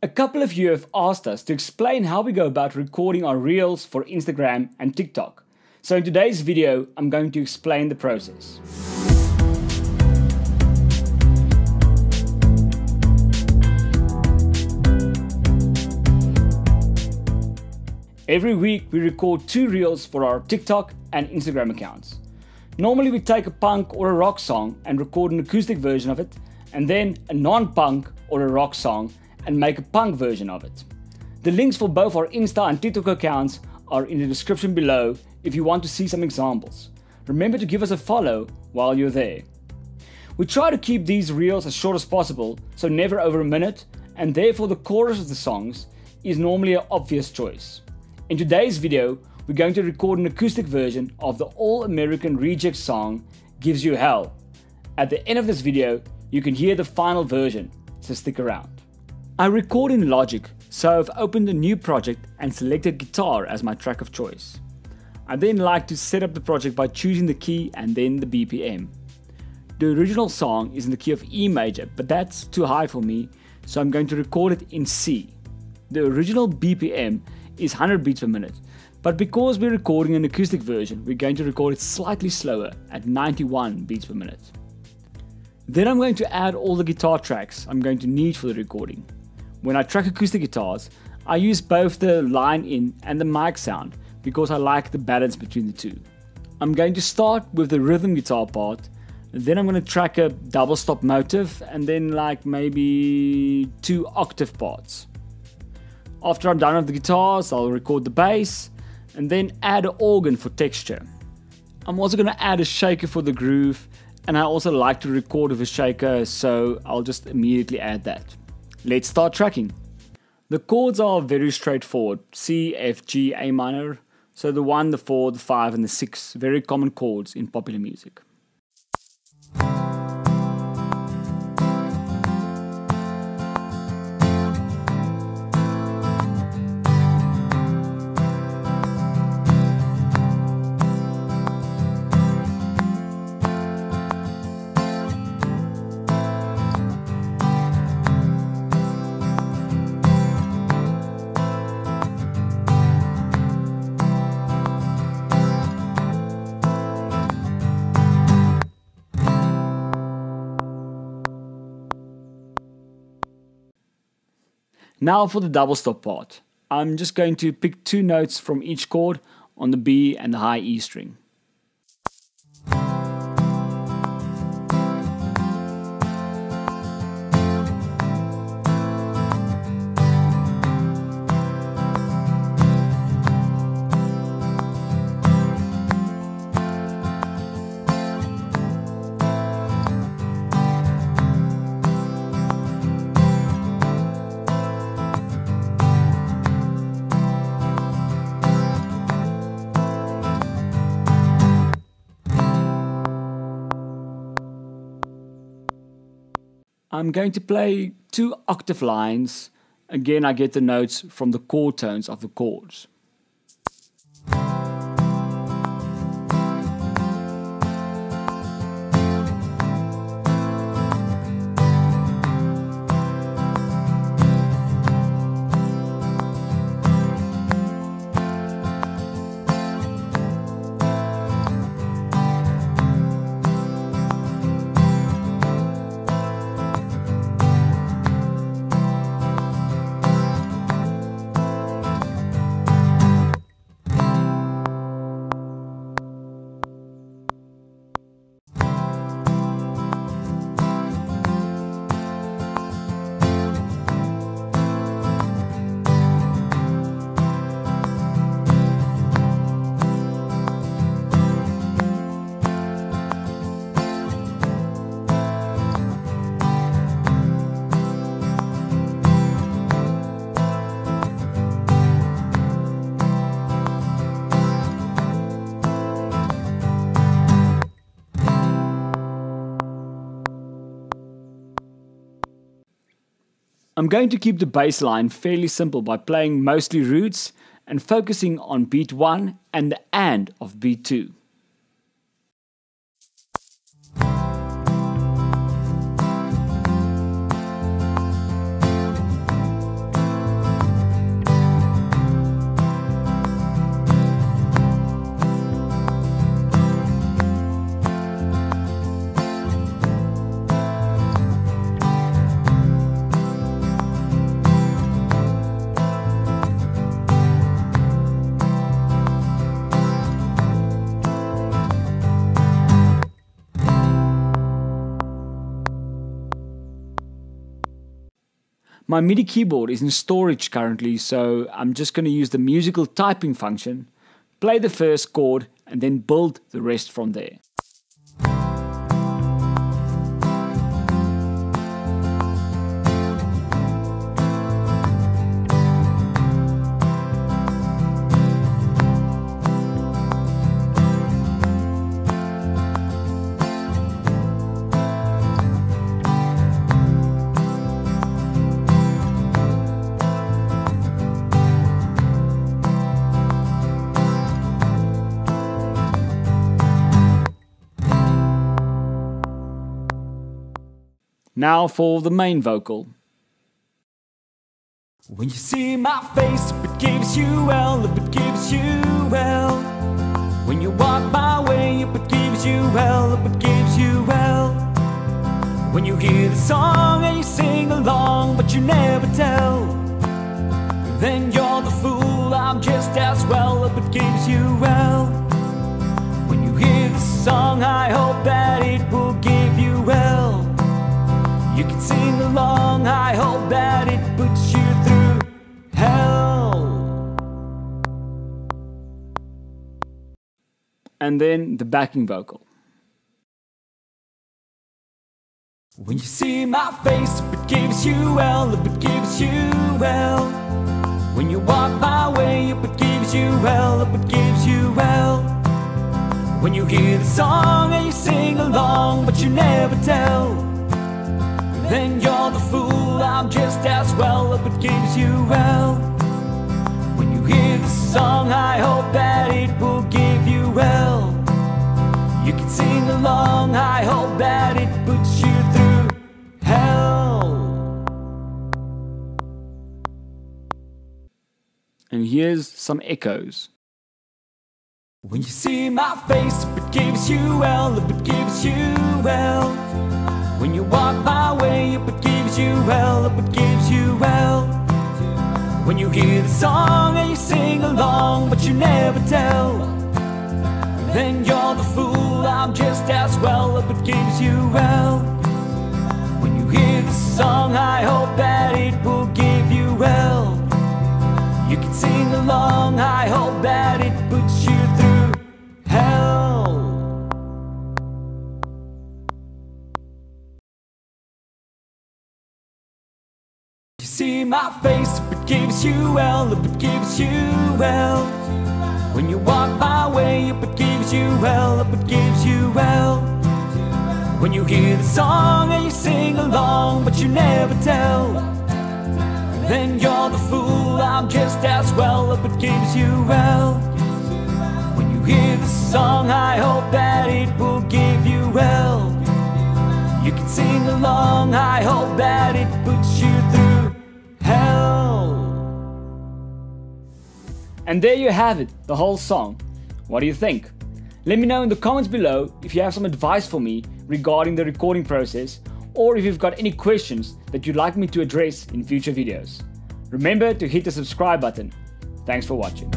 A couple of you have asked us to explain how we go about recording our reels for Instagram and TikTok. So in today's video, I'm going to explain the process. Every week we record 2 reels for our TikTok and Instagram accounts. Normally we take a punk or a rock song and record an acoustic version of it, and then a non-punk or a rock song and make a punk version of it. The links for both our Insta and TikTok accounts are in the description below if you want to see some examples. Remember to give us a follow while you're there. We try to keep these reels as short as possible, so never over a minute, and therefore the chorus of the songs is normally an obvious choice. In today's video, we're going to record an acoustic version of the All-American Reject song, Gives You Hell. At the end of this video, you can hear the final version, so stick around. I record in Logic, so I've opened a new project and selected guitar as my track of choice. I then like to set up the project by choosing the key and then the BPM. The original song is in the key of E major, but that's too high for me, so I'm going to record it in C. The original BPM is 100 beats per minute, but because we're recording an acoustic version, we're going to record it slightly slower at 91 beats per minute. Then I'm going to add all the guitar tracks I'm going to need for the recording. When I track acoustic guitars, I use both the line in and the mic sound because I like the balance between the two. I'm going to start with the rhythm guitar part, then I'm going to track a double stop motive and then like maybe 2 octave parts. After I'm done with the guitars, I'll record the bass and then add an organ for texture. I'm also going to add a shaker for the groove, and I also like to record with a shaker, so I'll just immediately add that. Let's start tracking. The chords are very straightforward: C, F, G, A minor. So the 1, the 4, the 5 and the 6, very common chords in popular music. Now for the double stop part. I'm just going to pick 2 notes from each chord on the B and the high E string. I'm going to play 2 octave lines. Again, I get the notes from the chord tones of the chords. I'm going to keep the bass line fairly simple by playing mostly roots and focusing on beat 1 and the and of beat 2. My MIDI keyboard is in storage currently, so I'm just going to use the musical typing function, play the first chord, and then build the rest from there. Now for the main vocal. When you see my face, if it gives you hell, if it gives you hell. When you walk my way, if it gives you hell, if it gives you hell. When you hear the song and you sing along, but you never tell, then you're the fool, I'm just as well, if it gives you hell. When you hear the song, I hope that it will give you hell. You can sing along, I hope that it puts you through hell. And then the backing vocal. When you see my face, if it gives you hell, if it gives you hell. When you walk my way, if it gives you hell, if it gives you hell. When you hear the song and you sing along, but you never tell, then you're the fool, I'm just as well, if it gives you hell. When you hear the song, I hope that it will give you hell. You can sing along, I hope that it puts you through hell. And here's some echoes. When you see my face, if it gives you hell, if it gives you hell. When you walk my way, if it gives you hell, if it gives you hell. When you hear the song and you sing along, but you never tell, then you're the fool, I'm just as well, if it gives you hell. When you hear the song, I hope that it will give you hell. You can sing along, I hope that it puts you through hell. You see my face, if it gives you hell, if it gives you hell. When you walk my way, if it gives you hell, if it gives you hell. When you hear the song and you sing along, but you never tell, then you're the fool, I'm just as well, if it gives you hell. When you hear the song, I hope that it will give you hell. You can sing along, I hope that it puts you through hell. And there you have it, the whole song. What do you think? Let me know in the comments below if you have some advice for me regarding the recording process, or if you've got any questions that you'd like me to address in future videos. Remember to hit the subscribe button. Thanks for watching.